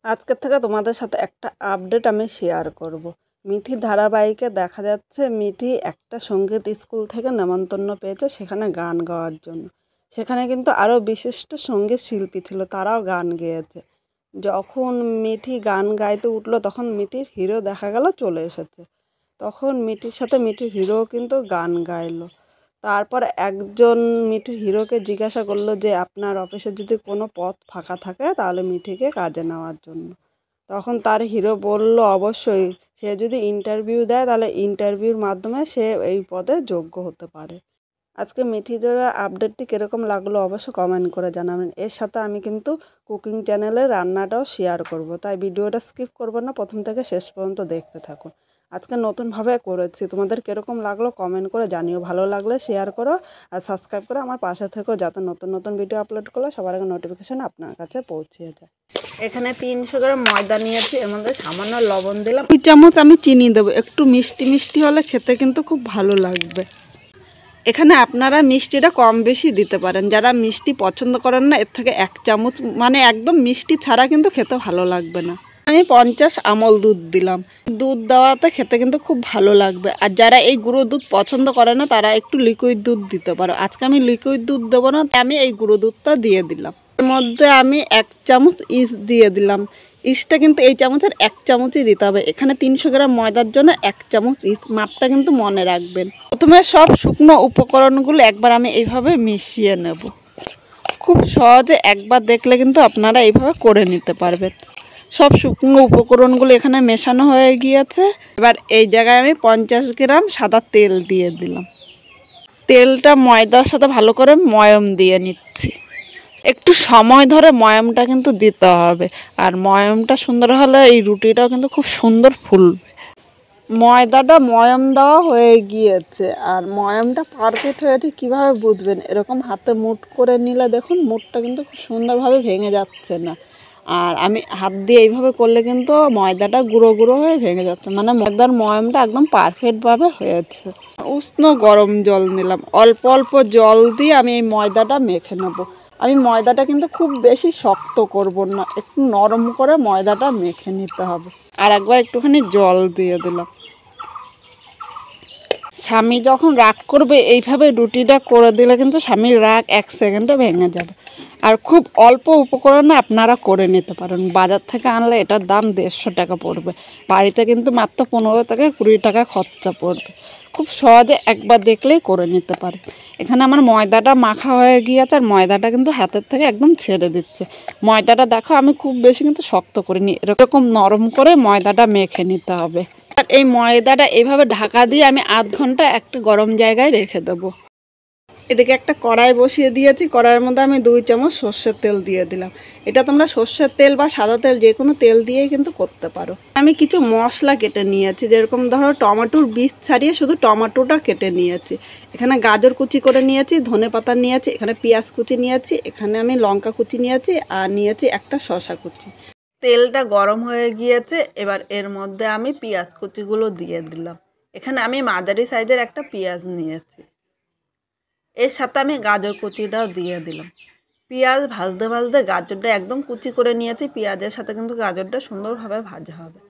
আজকের থেকে তোমাদের সাথে একটা আপডেট আমি শেয়ার করব। মিঠি ধারাবাহিকে দেখা যাচ্ছে মিঠি একটা সঙ্গীত স্কুল থেকে নেমন্তন্ন পেয়েছে সেখানে গান গাওয়ার জন্য। সেখানে কিন্তু আরও বিশিষ্ট সঙ্গীত শিল্পী ছিল, তারাও গান গেয়েছে। যখন মিঠি গান গাইতে উঠলো তখন মিঠির হিরো দেখা গেল চলে এসেছে। তখন মিঠির সাথে মিঠির হিরোও কিন্তু গান গাইলো। তারপর একজন মিঠির হিরোকে জিজ্ঞাসা করলো যে আপনার অফিসে যদি কোনো পদ ফাঁকা থাকে তাহলে মিঠিকে কাজে নেওয়ার জন্য। তখন তার হিরো বলল অবশ্যই, সে যদি ইন্টারভিউ দেয় তাহলে ইন্টারভিউর মাধ্যমে সে এই পদে যোগ্য হতে পারে। আজকে মিঠি জোড়া আপডেটটি কীরকম লাগলো অবশ্য কমেন্ট করে জানাবেন। এর সাথে আমি কিন্তু কুকিং চ্যানেলে রান্নাটাও শেয়ার করব, তাই ভিডিওটা স্কিপ করবো না, প্রথম থেকে শেষ পর্যন্ত দেখতে থাকুন। আজকে নতুনভাবে করেছি, তোমাদের কীরকম লাগলো কমেন্ট করে জানিও। ভালো লাগলে শেয়ার করো আর সাবস্ক্রাইব করে আমার পাশে থেকেও, যাতে নতুন নতুন ভিডিও আপলোড করলে সবার আগে নোটিফিকেশান আপনার কাছে পৌঁছে যায়। এখানে 300 গ্রাম ময়দা নিয়েছি, এর মধ্যে সামান্য লবণ দিলাম, 2 চামচ আমি চিনি দেবো। একটু মিষ্টি মিষ্টি হলে খেতে কিন্তু খুব ভালো লাগবে। এখানে আপনারা মিষ্টিটা কম বেশি দিতে পারেন, যারা মিষ্টি পছন্দ করেন না এর থেকে 1 চামচ, মানে একদম মিষ্টি ছাড়া কিন্তু খেতে ভালো লাগবে না। আমি 50 আমল দুধ দিলাম। দুধ দেওয়াতে খেতে কিন্তু খুব ভালো লাগবে। আর যারা এই গুঁড়ো দুধ পছন্দ করে না তারা একটু লিকুইড দুধ দিতে পারো। আজকে আমি লিকুইড দুধ দেবো না, আমি এই গুঁড়ো দুধটা দিয়ে দিলাম। এর মধ্যে আমি 1 চামচ ইস্ট দিয়ে দিলাম। ইস্টটা কিন্তু এই চামচের 1 চামচই দিতে হবে। এখানে 300 গ্রাম ময়দার জন্য 1 চামচ ইস্ট, মাপটা কিন্তু মনে রাখবেন। প্রথমে সব শুকনো উপকরণগুলো একবার আমি এইভাবে মিশিয়ে নেব। খুব সহজে একবার দেখলে কিন্তু আপনারা এইভাবে করে নিতে পারবেন। সব শুকনো উপকরণগুলো এখানে মেশানো হয়ে গিয়েছে। এবার এই জায়গায় আমি 50 গ্রাম সাদা তেল দিয়ে দিলাম। তেলটা ময়দার সাথে ভালো করে ময়ম দিয়ে নিচ্ছি। একটু সময় ধরে ময়মটা কিন্তু দিতে হবে, আর ময়মটা সুন্দর হলে এই রুটিটাও কিন্তু খুব সুন্দর ফুলবে। ময়দাটা ময়ম দেওয়া হয়ে গিয়েছে, আর ময়মটা পারফেক্ট হয়েছে কীভাবে বুঝবেন? এরকম হাতে মুঠ করে নিলে দেখুন মুঠটা কিন্তু খুব সুন্দরভাবে ভেঙে যাচ্ছে না। আর আমি হাত দিয়ে এইভাবে করলে কিন্তু ময়দাটা গুঁড়ো গুঁড়ো হয়ে ভেঙে যাচ্ছে, মানে ময়দার ময়মটা একদম পারফেক্টভাবে হয়েছে। উষ্ণ গরম জল নিলাম, অল্প অল্প জল দিয়ে আমি এই ময়দাটা মেখে নেব। আমি ময়দাটা কিন্তু খুব বেশি শক্ত করব না, একটু নরম করে ময়দাটা মেখে নিতে হবে। আর একবার একটুখানি জল দিয়ে দিলাম। স্বামী যখন রাগ করবে এইভাবে রুটিটা করে দিলে কিন্তু স্বামীর রাগ 1 সেকেন্ডে ভেঙে যাবে। আর খুব অল্প উপকরণে আপনারা করে নিতে পারেন। বাজার থেকে আনলে এটার দাম 150 টাকা পড়বে, বাড়িতে কিন্তু মাত্র 15 থেকে 20 টাকা খরচা পড়বে। খুব সহজে একবার দেখলেই করে নিতে পারে। এখানে আমার ময়দাটা মাখা হয়ে গিয়েছে, আর ময়দাটা কিন্তু হাতের থেকে একদম ছেড়ে দিচ্ছে। ময়দাটা দেখো আমি খুব বেশি কিন্তু শক্ত করিনি, এরকম নরম করে ময়দাটা মেখে নিতে হবে। আর এই ময়দাটা এইভাবে ঢাকা দিয়ে আমি আধ ঘন্টা একটা গরম জায়গায় রেখে দেবো। এদিকে একটা কড়াই বসিয়ে দিয়েছি, কড়াইয়ের মধ্যে আমি 2 চামচ সর্ষের তেল দিয়ে দিলাম। এটা তোমরা সর্ষের তেল বা সাদা তেল যে কোনো তেল দিয়েই কিন্তু করতে পারো। আমি কিছু মশলা কেটে নিয়েছি, যেরকম ধরো টমেটোর বীজ ছাড়িয়ে শুধু টমেটোটা কেটে নিয়েছি। এখানে গাজর কুচি করে নিয়েছি, ধনেপাতা নিয়েছি, এখানে পেঁয়াজ কুচি নিয়েছি, এখানে আমি লঙ্কা কুচি নিয়েছি, আর নিয়েছি একটা শসা কুচি। তেলটা গরম হয়ে গিয়েছে, এবার এর মধ্যে আমি পেঁয়াজ কুচিগুলো দিয়ে দিলাম। এখানে আমি মাঝারি সাইজের একটা পেঁয়াজ নিয়েছি। এর সাথে আমি গাজর কুচিটাও দিয়ে দিলাম। পেঁয়াজ ভাজতে ভাজতে গাজরটা একদম কুচি করে নিয়েছি, পেঁয়াজের সাথে কিন্তু গাজরটা সুন্দরভাবে ভাজা হবে।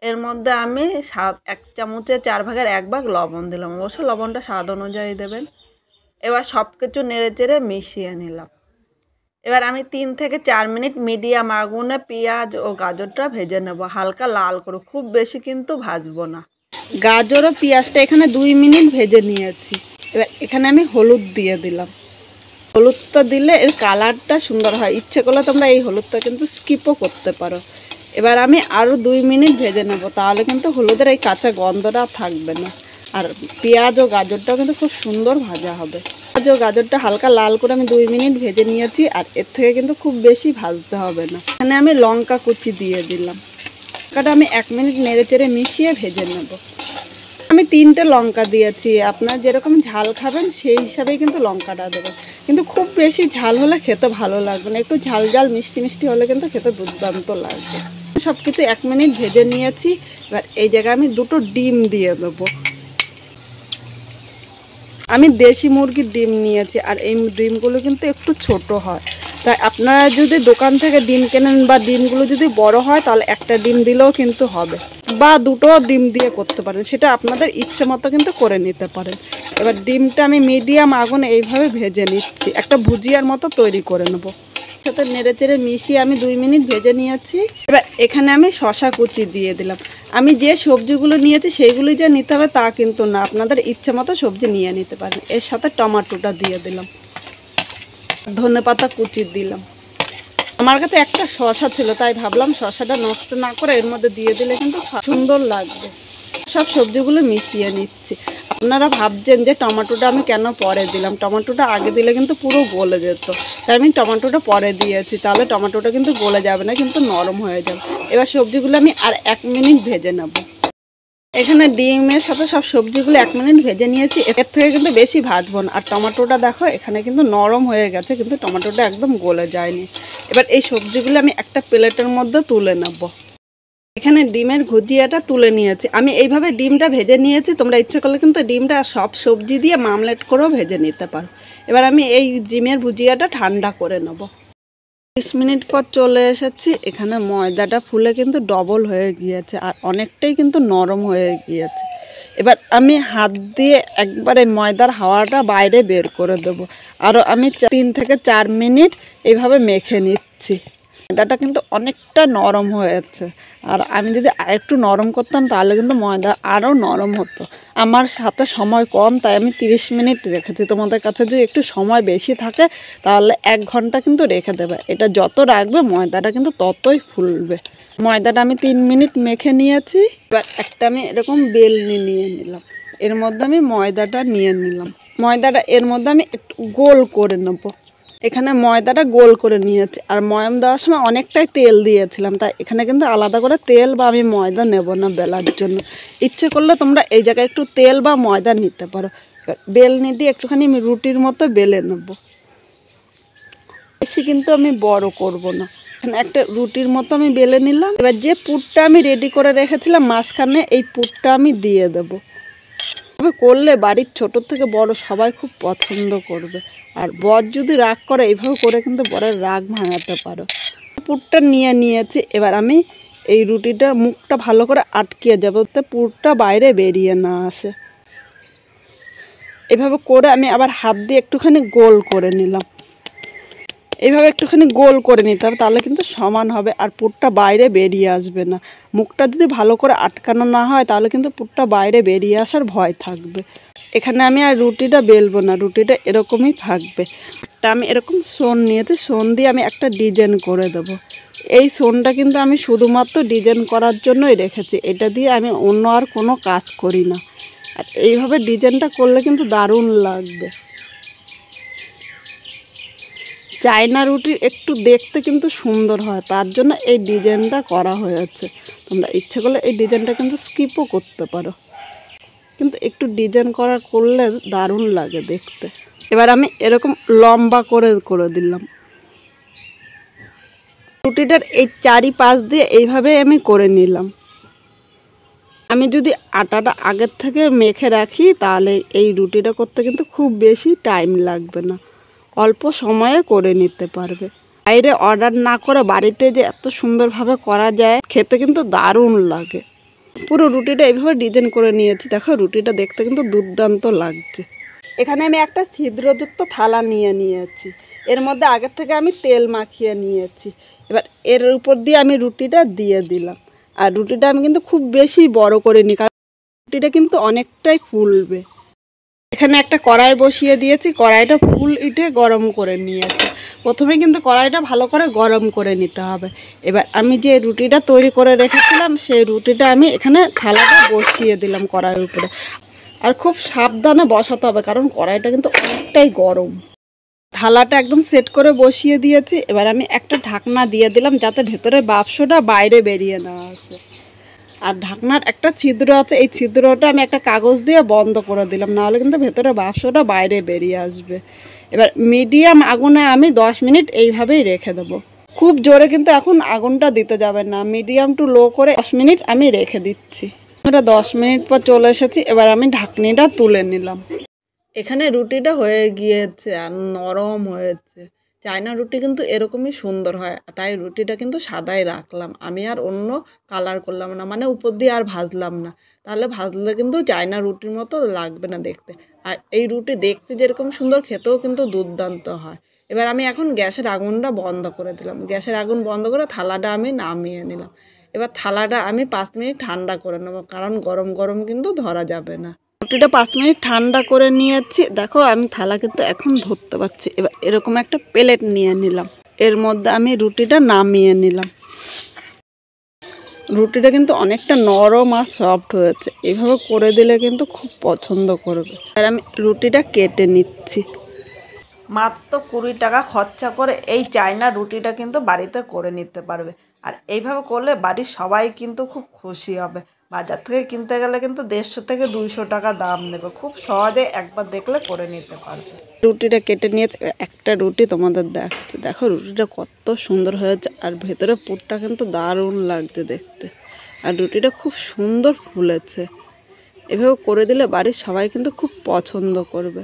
এর মধ্যে আমি 1 চামচে 4 ভাগের 1 ভাগ লবণ দিলাম, অবশ্য লবণটা স্বাদ অনুযায়ী দেবেন। এবার সব কিছু নেড়ে চেড়ে মিশিয়ে নিলাম। এবার আমি 3 থেকে 4 মিনিট মিডিয়াম আগুনে পেঁয়াজ ও গাজরটা ভেজে নেব, হালকা লাল করে, খুব বেশি কিন্তু ভাজবো না। গাজর ও পেঁয়াজটা এখানে 2 মিনিট ভেজে নিয়েছি। এবার এখানে আমি হলুদ দিয়ে দিলাম। হলুদটা দিলে এর কালারটা সুন্দর হয়, ইচ্ছে করলে তোমরা এই হলুদটা কিন্তু স্কিপও করতে পারো। এবার আমি আরও 2 মিনিট ভেজে নেব, তাহলে কিন্তু হলুদের এই কাঁচা গন্ধটা থাকবে না। আর পেঁয়াজ ও গাজরটাও কিন্তু খুব সুন্দর ভাজা হবে। পেঁয়াজ ও গাজরটা হালকা লাল করে আমি 2 মিনিট ভেজে নিয়েছি, আর এর থেকে কিন্তু খুব বেশি ভাজতে হবে না। এখানে আমি লঙ্কা কুচি দিয়ে দিলাম। লঙ্কাটা আমি 1 মিনিট নেড়ে চেড়ে মিশিয়ে ভেজে নেব। আমি 3টে লঙ্কা দিয়েছি, আপনার যেরকম ঝাল খাবেন সেই হিসাবেই কিন্তু লঙ্কাটা দেবেন। কিন্তু খুব বেশি ঝাল হলে খেতে ভালো লাগবে না, একটু ঝাল ঝাল মিষ্টি মিষ্টি হলে কিন্তু খেতে দুর্দান্ত লাগবে। সব কিছু 1 মিনিট ভেজে নিয়েছি। এবার এই জায়গায় আমি 2টো ডিম দিয়ে দেবো। আমি দেশি মুরগির ডিম নিয়েছি, আর এই ডিমগুলো কিন্তু একটু ছোট হয়। তাই আপনারা যদি দোকান থেকে ডিম কেনেন বা ডিমগুলো যদি বড় হয় তাহলে একটা ডিম দিলেও কিন্তু হবে, বা দুটো ডিম দিয়ে করতে পারেন, সেটা আপনাদের ইচ্ছে মতো কিন্তু করে নিতে পারেন। এবার ডিমটা আমি মিডিয়াম আগুনে এইভাবে ভেজে নিচ্ছি, একটা ভুজিয়ার মতো তৈরি করে নেবো। সাথে নেড়ে চেড়ে মিশিয়ে আমি 2 মিনিট ভেজে নিয়েছি। এবার এখানে আমি শশা কুচি দিয়ে দিলাম। আমি যে সবজিগুলো নিয়েছি সেইগুলি যে নিতে হবে তা কিন্তু না, আপনাদের ইচ্ছে মতো সবজি নিয়ে নিতে পারেন। এর সাথে টমেটোটা দিয়ে দিলাম, ধনেপাতা কুচি দিলাম। আমার কাছে একটা শশা ছিল তাই ভাবলাম শশাটা নষ্ট না করে এর মধ্যে দিয়ে দিলে কিন্তু সুন্দর লাগবে। সব সবজিগুলো মিশিয়ে নিচ্ছি। আপনারা ভাবছেন যে টমেটোটা আমি কেন পরে দিলাম, টমেটোটা আগে দিলে কিন্তু পুরো গলে যেত, তাই আমি টমেটোটা পরে দিয়েছি, তাহলে টমেটোটা কিন্তু গলে যাবে না, কিন্তু নরম হয়ে যাবে। এবার সবজিগুলো আমি আর 1 মিনিট ভেজে নেব। এখানে ডিমের সাথে সব সবজিগুলো 1 মিনিট ভেজে নিয়েছি, এর থেকে কিন্তু বেশি ভাজবো না। আর টমেটোটা দেখো এখানে কিন্তু নরম হয়ে গেছে, কিন্তু টমেটোটা একদম গলে যায়নি। এবার এই সবজিগুলো আমি একটা প্লেটের মধ্যে তুলে নেব। এখানে ডিমের ভুজিয়াটা তুলে নিয়েছি। আমি এইভাবে ডিমটা ভেজে নিয়েছি, তোমরা ইচ্ছে করলে কিন্তু ডিমটা সব সবজি দিয়ে মামলেট করেও ভেজে নিতে পারো। এবার আমি এই ডিমের ভুজিয়াটা ঠান্ডা করে নেব। 30 মিনিট পর চলে এসেছি। এখানে ময়দাটা ফুলে কিন্তু ডবল হয়ে গিয়েছে আর অনেকটাই কিন্তু নরম হয়ে গিয়েছে। এবার আমি হাত দিয়ে একবারে ময়দার হাওয়াটা বাইরে বের করে দেবো। আরও আমি 3 থেকে 4 মিনিট এইভাবে মেখে নিচ্ছি। ময়দাটা কিন্তু অনেকটা নরম হয়েছে, আর আমি যদি আরেকটু নরম করতাম তাহলে কিন্তু ময়দা আরও নরম হতো। আমার সাথে সময় কম তাই আমি 30 মিনিট রেখেছি। তোমাদের কাছে যদি একটু সময় বেশি থাকে তাহলে 1 ঘন্টা কিন্তু রেখে দেবে। এটা যত রাখবে ময়দাটা কিন্তু ততই ফুলবে। ময়দাটা আমি 3 মিনিট মেখে নিয়েছি। এবার একটা আমি এরকম বেলনি নিয়ে নিলাম, এর মধ্যে আমি ময়দাটা নিয়ে নিলাম। ময়দাটা এর মধ্যে আমি একটু গোল করে নেবো। এখানে ময়দাটা গোল করে নিয়েছি, আর ময়াম দেওয়ার সময় অনেকটাই তেল দিয়েছিলাম, তাই এখানে কিন্তু আলাদা করে তেল বা আমি ময়দা নেব না বেলার জন্য। ইচ্ছে করলে তোমরা এই জায়গায় একটু তেল বা ময়দা নিতে পারো। বেলনি দিয়ে একটুখানি আমি রুটির মতো বেলে নেব, বেশি কিন্তু আমি বড় করব না। এখানে একটা রুটির মতো আমি বেলে নিলাম। এবার যে পুরটা আমি রেডি করে রেখেছিলাম মাঝখানে, এই পুরটা আমি দিয়ে দেবো। করলে বাড়ির ছোট থেকে বড় সবাই খুব পছন্দ করবে। আর বর যদি রাগ করে এইভাবে করে কিন্তু বরের রাগ ভাঙাতে পারো। পুরটা নিয়ে নিয়েছি। এবার আমি এই রুটিটার মুখটা ভালো করে আটকিয়ে যাবো যাতে পুরটা বাইরে বেরিয়ে না আসে। এভাবে করে আমি আবার হাত দিয়ে একটুখানি গোল করে নিলাম। এইভাবে একটুখানি গোল করে নিতে হবে, তাহলে কিন্তু সমান হবে আর পুরটা বাইরে বেরিয়ে আসবে না। মুখটা যদি ভালো করে আটকানো না হয় তাহলে কিন্তু পুরটা বাইরে বেরিয়ে আসার ভয় থাকবে। এখানে আমি আর রুটিটা বেলবো না, রুটিটা এরকমই থাকবে। তা আমি এরকম সোন নিয়েছি, সোন দিয়ে আমি একটা ডিজাইন করে দেবো। এই সোনটা কিন্তু আমি শুধুমাত্র ডিজাইন করার জন্যই রেখেছি, এটা দিয়ে আমি অন্য আর কোনো কাজ করি না। আর এইভাবে ডিজাইনটা করলে কিন্তু দারুণ লাগবে। চায়না রুটি একটু দেখতে কিন্তু সুন্দর হয়, তার জন্য এই ডিজাইনটা করা হয়েছে। তোমরা ইচ্ছে করলে এই ডিজাইনটা কিন্তু স্কিপও করতে পারো, কিন্তু একটু ডিজাইন করলে দারুণ লাগে দেখতে। এবার আমি এরকম লম্বা করে দিলাম। রুটিটার এই চারিপাশ দিয়ে এইভাবে আমি করে নিলাম। আমি যদি আটাটা আগের থেকে মেখে রাখি তাহলে এই রুটিটা করতে কিন্তু খুব বেশি টাইম লাগবে না, অল্প সময়ে করে নিতে পারবে। বাইরে অর্ডার না করে বাড়িতে যে এত সুন্দরভাবে করা যায়, খেতে কিন্তু দারুণ লাগে। পুরো রুটিটা এইভাবে ডিজাইন করে নিয়েছি। দেখো রুটিটা দেখতে কিন্তু দুর্দান্ত লাগছে। এখানে আমি একটা ছিদ্রযুক্ত থালা নিয়ে নিয়েছি, এর মধ্যে আগের থেকে আমি তেল মাখিয়ে নিয়েছি। এবার এর উপর দিয়ে আমি রুটিটা দিয়ে দিলাম। আর রুটিটা আমি কিন্তু খুব বেশি বড় করে নিই, কারণ রুটিটা কিন্তু অনেকটাই ফুলবে। এখানে একটা কড়াই বসিয়ে দিয়েছি, কড়াইটা ফুল ইটে গরম করে নিয়েছি। প্রথমে কিন্তু কড়াইটা ভালো করে গরম করে নিতে হবে। এবার আমি যে রুটিটা তৈরি করে রেখেছিলাম সেই রুটিটা আমি এখানে থালাটা বসিয়ে দিলাম কড়াইয়ের উপরে। আর খুব সাবধানে বসাতে হবে, কারণ কড়াইটা কিন্তু অনেকটাই গরম। থালাটা একদম সেট করে বসিয়ে দিয়েছি। এবার আমি একটা ঢাকনা দিয়ে দিলাম যাতে ভেতরে বাষ্পটা বাইরে বেরিয়ে না আসে। আর ঢাকনার একটা ছিদ্র আছে, এই ছিদ্রটা আমি একটা কাগজ দিয়ে বন্ধ করে দিলাম, নাহলে কিন্তু ভেতরে বাষ্পটা বাইরে বেরিয়ে আসবে। এবার মিডিয়াম আগুনে আমি 10 মিনিট এইভাবেই রেখে দেবো। খুব জোরে কিন্তু এখন আগুনটা দিতে যাবে না, মিডিয়াম টু লো করে 10 মিনিট আমি রেখে দিচ্ছি। এটা 10 মিনিট পর চলে এসেছি। এবার আমি ঢাকনিটা তুলে নিলাম। এখানে রুটিটা হয়ে গিয়েছে আর নরম হয়েছে। চায়না রুটি কিন্তু এরকমই সুন্দর হয়, তাই রুটিটা কিন্তু সাদাই রাখলাম। আমি আর অন্য কালার করলাম না, মানে উপর দিয়ে আর ভাজলাম না। তাহলে ভাজলে কিন্তু চায়না রুটির মতো লাগবে না দেখতে। আর এই রুটি দেখতে যেরকম সুন্দর, খেতেও কিন্তু দুর্দান্ত হয়। এবার আমি এখন গ্যাসের আগুনটা বন্ধ করে দিলাম। গ্যাসের আগুন বন্ধ করে থালাটা আমি নামিয়ে নিলাম। এবার থালাটা আমি 5 মিনিট ঠান্ডা করে নেবো, কারণ গরম গরম কিন্তু ধরা যাবে না। রুটিটা 5 মিনিট ঠান্ডা করে নিয়েছি। দেখো আমি থালা কিন্তু এখন ধরতে পারছি। এবার এরকম একটা প্লেট নিয়ে নিলাম, এর মধ্যে আমি রুটিটা নামিয়ে নিলাম। রুটিটা কিন্তু অনেকটা নরম আর সফট হয়েছে। এইভাবে করে দিলে কিন্তু খুব পছন্দ করবে। আর আমি রুটিটা কেটে নিচ্ছি। মাত্র 20 টাকা খরচা করে এই চায়না রুটিটা কিন্তু বাড়িতে করে নিতে পারবে। আর এইভাবে করলে বাড়ির সবাই কিন্তু খুব খুশি হবে। বাজার থেকে কিনতে গেলে কিন্তু 150 থেকে 200 টাকা দাম নেবে। খুব সহজে একবার দেখলে করে নিতে পারবে। রুটিটা কেটে নিয়েছে, একটা রুটি তোমাদের দেখাচ্ছে। দেখো রুটিটা কত সুন্দর হয়েছে, আর ভেতরে পুরটা কিন্তু দারুণ লাগছে দেখতে। আর রুটিটা খুব সুন্দর ফুলেছে। এভাবে করে দিলে বাড়ির সবাই কিন্তু খুব পছন্দ করবে।